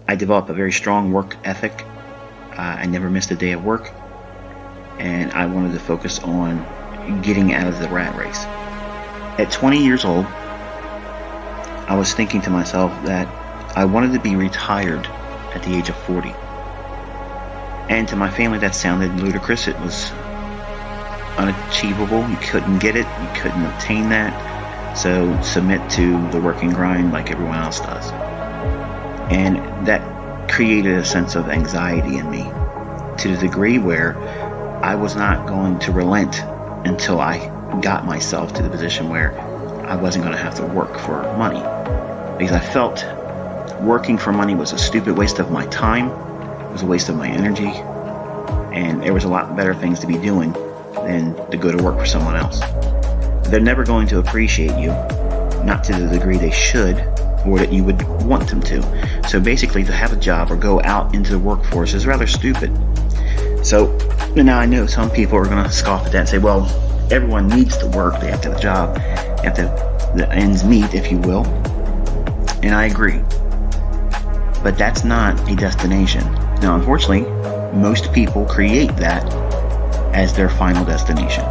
I developed a very strong work ethic. I never missed a day of work, and I wanted to focus on getting out of the rat race. At 20 years old, I was thinking to myself that I wanted to be retired at the age of 40. And to my family, that sounded ludicrous. It was unachievable. You couldn't get it. You couldn't obtain that. So submit to the working grind like everyone else does. And that created a sense of anxiety in me to the degree where I was not going to relent until I got myself to the position where I wasn't going to have to work for money. Because I felt working for money was a stupid waste of my time, it was a waste of my energy, and there was a lot better things to be doing than to go to work for someone else. They're never going to appreciate you, not to the degree they should, or that you would want them to. So basically, to have a job or go out into the workforce is rather stupid. So now I know some people are going to scoff at that and say, well, everyone needs to work, they have to have a job, they have to have the ends meet, if you will. And I agree. But that's not a destination. Now, unfortunately, most people create that as their final destination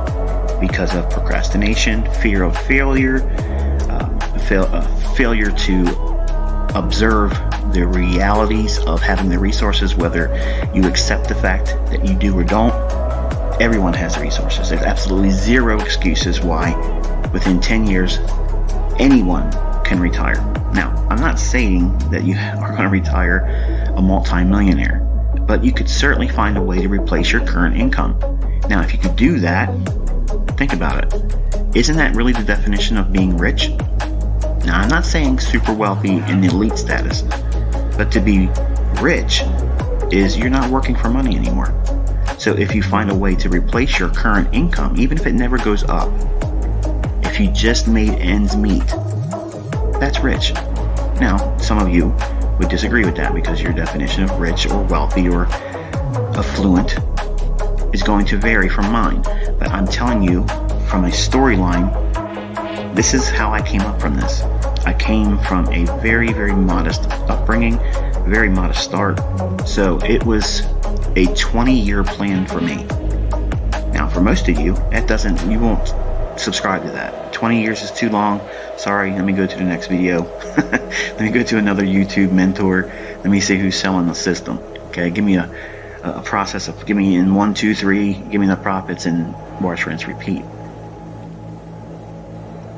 because of procrastination, fear of failure, failure to observe the realities of having the resources, whether you accept the fact that you do or don't. Everyone has the resources. There's absolutely zero excuses why within 10 years anyone can retire. Now, I'm not saying that you are going to retire a multi-millionaire, but you could certainly find a way to replace your current income. Now, if you could do that, think about it. Isn't that really the definition of being rich? Now, I'm not saying super wealthy in elite status, but to be rich is you're not working for money anymore. So if you find a way to replace your current income, even if it never goes up, if you just made ends meet, that's rich. Now, some of you would disagree with that because your definition of rich or wealthy or affluent is going to vary from mine. But I'm telling you from a storyline, this is how I came up from this. I came from a very, very modest upbringing, very modest start. So it was a 20-year plan for me. Now, for most of you, you won't subscribe to that. 20 years is too long. Sorry, let me go to the next video. Let me go to another YouTube mentor. Let me see who's selling the system. Okay, give me a process of, give me in 1, 2, 3, give me the profits and watch, rinse, repeat.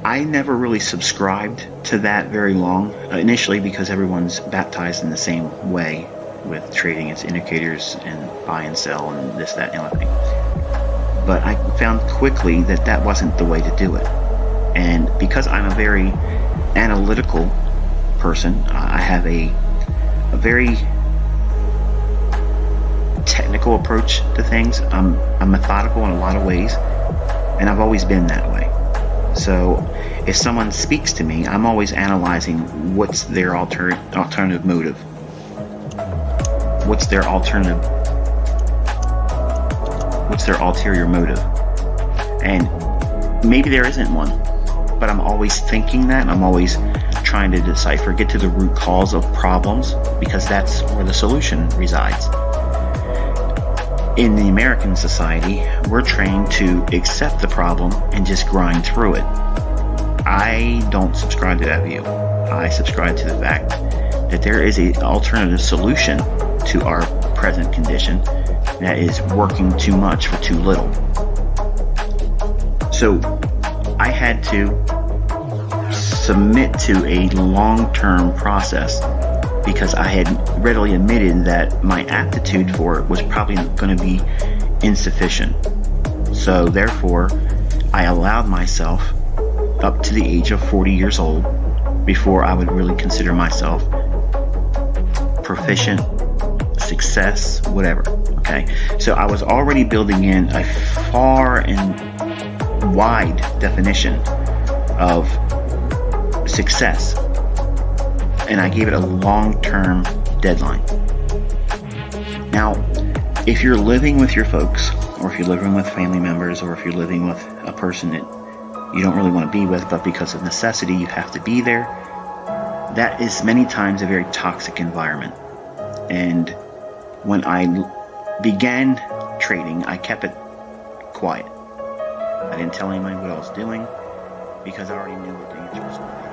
I never really subscribed to that very long, initially because everyone's baptized in the same way with trading its indicators and buy and sell and this, that, and other thing. But I found quickly that that wasn't the way to do it. And because I'm a very analytical person, I have a very technical approach to things. I'm methodical in a lot of ways, and I've always been that way. So if someone speaks to me, I'm always analyzing what's their alternative motive. What's their ulterior motive? And maybe there isn't one, but I'm always thinking that. I'm always trying to decipher, get to the root cause of problems, because that's where the solution resides. In the American society, we're trained to accept the problem and just grind through it. I don't subscribe to that view. I subscribe to the fact that there is an alternative solution to our present condition that is working too much for too little. So I had to submit to a long-term process because I had readily admitted that my aptitude for it was probably going to be insufficient. So therefore, I allowed myself up to the age of 40 years old before I would really consider myself proficient, success, whatever. Okay, so I was already building in a far and wide definition of success, and I gave it a long-term deadline. Now, if you're living with your folks, or if you're living with family members, or if you're living with a person that you don't really want to be with, but because of necessity you have to be there, that is many times a very toxic environment. And when I began trading, I kept it quiet. I didn't tell anybody what I was doing because I already knew what the answer was going to be.